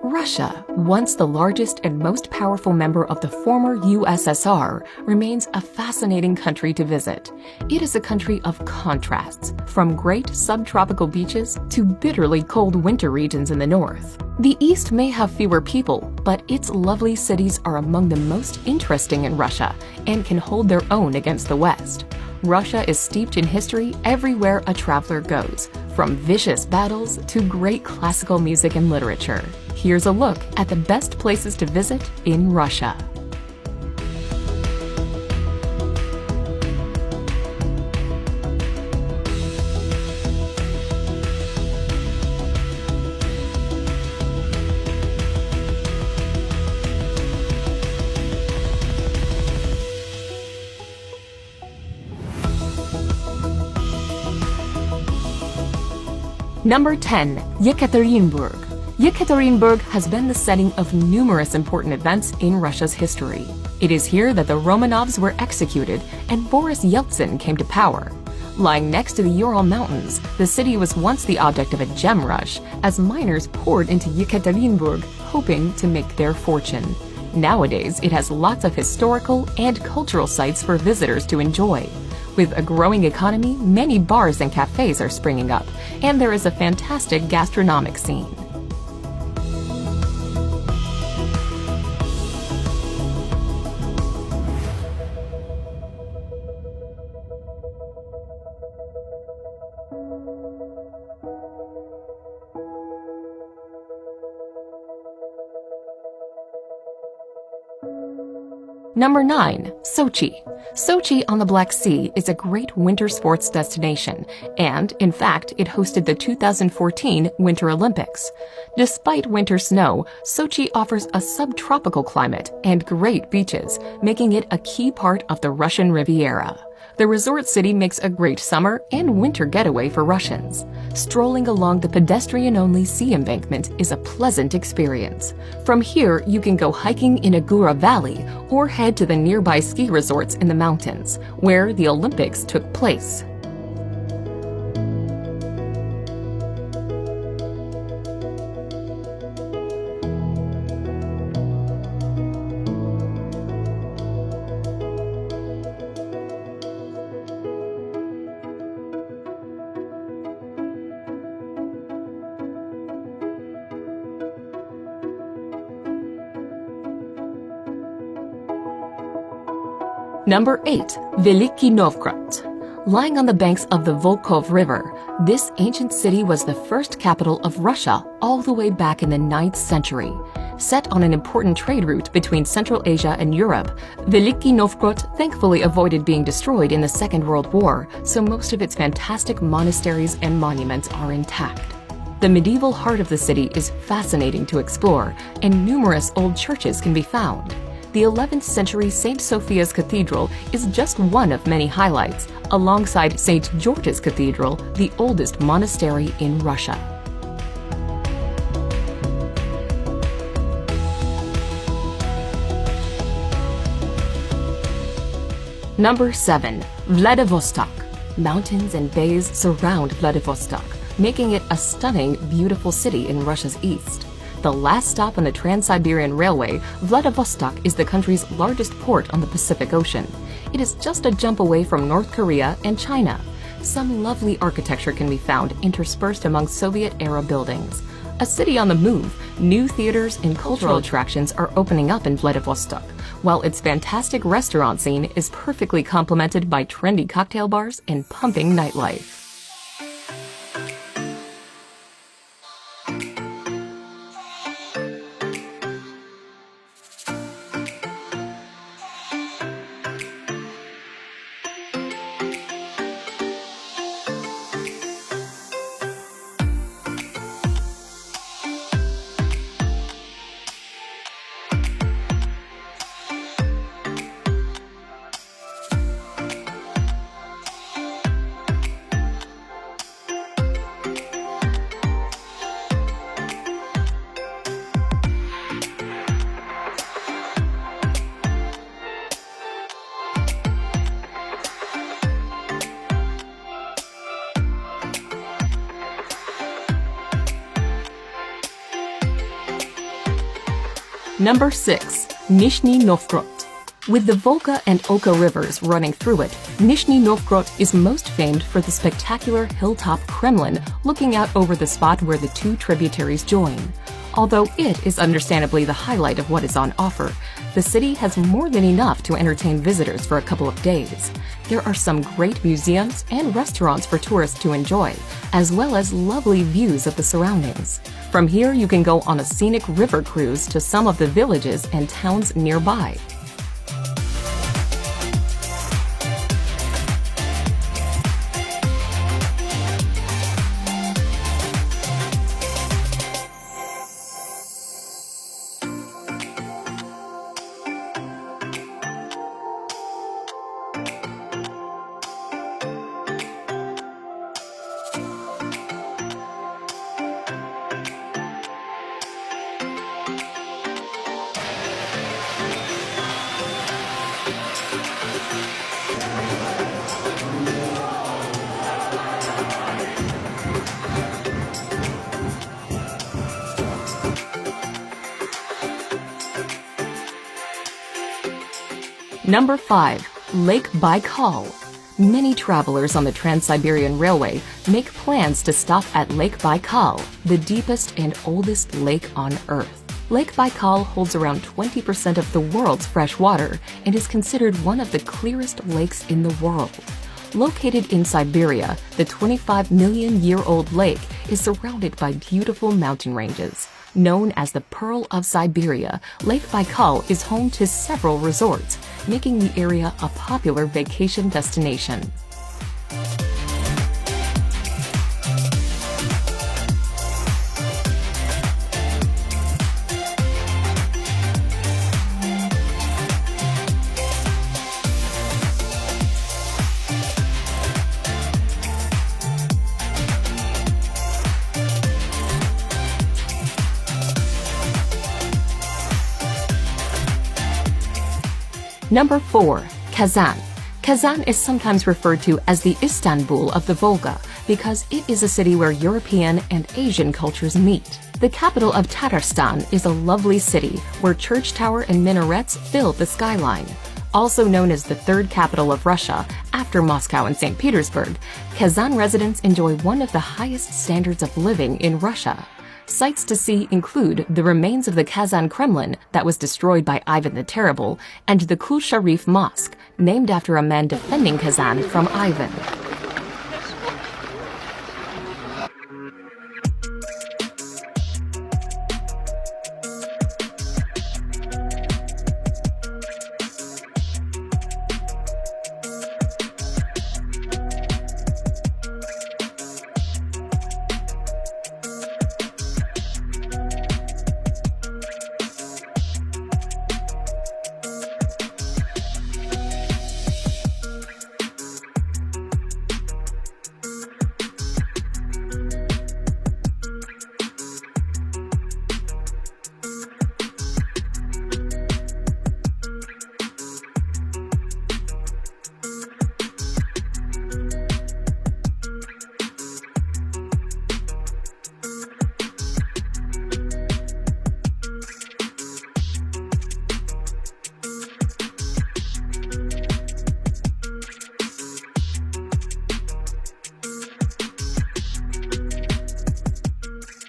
Russia, once the largest and most powerful member of the former USSR, remains a fascinating country to visit. It is a country of contrasts, from great subtropical beaches to bitterly cold winter regions in the north. The east may have fewer people, but its lovely cities are among the most interesting in Russia and can hold their own against the west. Russia is steeped in history everywhere a traveler goes, from vicious battles to great classical music and literature. Here's a look at the best places to visit in Russia. Number 10. Yekaterinburg. Yekaterinburg has been the setting of numerous important events in Russia's history. It is here that the Romanovs were executed and Boris Yeltsin came to power. Lying next to the Ural Mountains, the city was once the object of a gem rush as miners poured into Yekaterinburg hoping to make their fortune. Nowadays, it has lots of historical and cultural sites for visitors to enjoy. With a growing economy, many bars and cafes are springing up, and there is a fantastic gastronomic scene. Number 9. Sochi. Sochi on the Black Sea is a great winter sports destination, and, in fact, it hosted the 2014 Winter Olympics. Despite winter snow, Sochi offers a subtropical climate and great beaches, making it a key part of the Russian Riviera. The resort city makes a great summer and winter getaway for Russians. Strolling along the pedestrian-only sea embankment is a pleasant experience. From here, you can go hiking in Agura Valley or head to the nearby ski resorts in the mountains, where the Olympics took place. Number 8. Veliki Novgorod. Lying on the banks of the Volkhov River, this ancient city was the first capital of Russia all the way back in the 9th century. Set on an important trade route between Central Asia and Europe, Veliki Novgorod thankfully avoided being destroyed in the Second World War, so most of its fantastic monasteries and monuments are intact. The medieval heart of the city is fascinating to explore, and numerous old churches can be found. The 11th century St. Sophia's Cathedral is just one of many highlights, alongside St. George's Cathedral, the oldest monastery in Russia. Number 7. Vladivostok. Mountains and bays surround Vladivostok, making it a stunning, beautiful city in Russia's east. The last stop on the Trans-Siberian Railway, Vladivostok is the country's largest port on the Pacific Ocean. It is just a jump away from North Korea and China. Some lovely architecture can be found interspersed among Soviet-era buildings. A city on the move, new theaters and cultural attractions are opening up in Vladivostok, while its fantastic restaurant scene is perfectly complemented by trendy cocktail bars and pumping nightlife. Number 6. Nizhny Novgorod. With the Volga and Oka rivers running through it, Nizhny Novgorod is most famed for the spectacular hilltop Kremlin looking out over the spot where the two tributaries join. Although it is understandably the highlight of what is on offer, the city has more than enough to entertain visitors for a couple of days. There are some great museums and restaurants for tourists to enjoy, as well as lovely views of the surroundings. From here, you can go on a scenic river cruise to some of the villages and towns nearby. Number 5. Lake Baikal. Many travelers on the Trans-Siberian Railway make plans to stop at Lake Baikal, the deepest and oldest lake on Earth. Lake Baikal holds around 20% of the world's fresh water and is considered one of the clearest lakes in the world. Located in Siberia, the 25-million-year-old lake is surrounded by beautiful mountain ranges. Known as the Pearl of Siberia, Lake Baikal is home to several resorts, making the area a popular vacation destination. Number 4. Kazan. Kazan is sometimes referred to as the Istanbul of the Volga because it is a city where European and Asian cultures meet. The capital of Tatarstan is a lovely city where church tower and minarets fill the skyline. Also known as the third capital of Russia, after Moscow and St. Petersburg, Kazan residents enjoy one of the highest standards of living in Russia. Sights to see include the remains of the Kazan Kremlin that was destroyed by Ivan the Terrible and the Kul Sharif Mosque, named after a man defending Kazan from Ivan.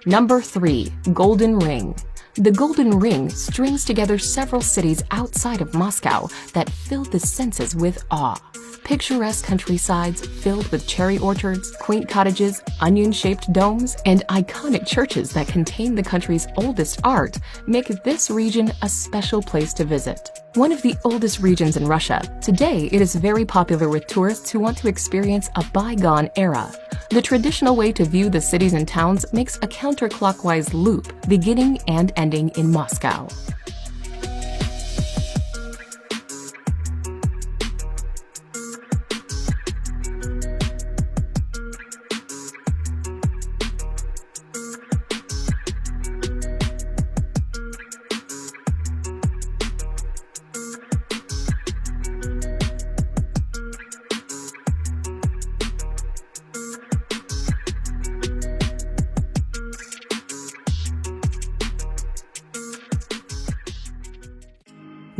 Number 3. Golden Ring. The Golden Ring strings together several cities outside of Moscow that fill the senses with awe. Picturesque countrysides filled with cherry orchards, quaint cottages, onion-shaped domes, and iconic churches that contain the country's oldest art make this region a special place to visit. One of the oldest regions in Russia, today it is very popular with tourists who want to experience a bygone era. The traditional way to view the cities and towns makes a counterclockwise loop, beginning and ending in Moscow.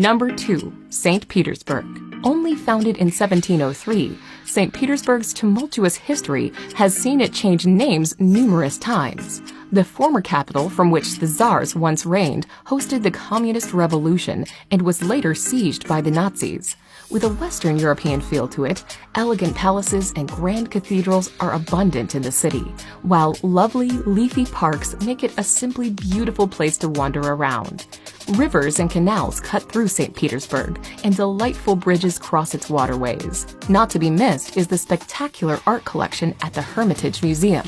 Number 2. St. Petersburg. Only founded in 1703, St. Petersburg's tumultuous history has seen it change names numerous times. The former capital from which the Tsars once reigned hosted the Communist Revolution and was later sieged by the Nazis. With a Western European feel to it, elegant palaces and grand cathedrals are abundant in the city, while lovely, leafy parks make it a simply beautiful place to wander around. Rivers and canals cut through St. Petersburg, and delightful bridges cross its waterways. Not to be missed is the spectacular art collection at the Hermitage Museum.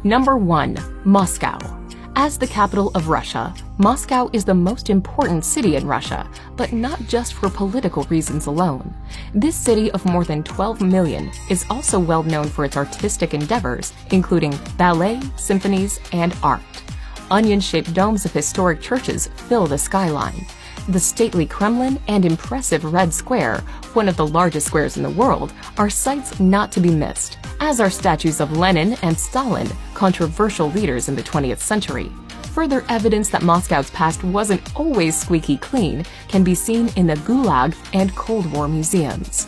Number 1. Moscow. As the capital of Russia, Moscow is the most important city in Russia, but not just for political reasons alone. This city of more than 12 million is also well known for its artistic endeavors, including ballet, symphonies, and art. Onion-shaped domes of historic churches fill the skyline. The stately Kremlin and impressive Red Square, one of the largest squares in the world, are sights not to be missed, as are statues of Lenin and Stalin, controversial leaders in the 20th century. Further evidence that Moscow's past wasn't always squeaky clean can be seen in the Gulag and Cold War museums.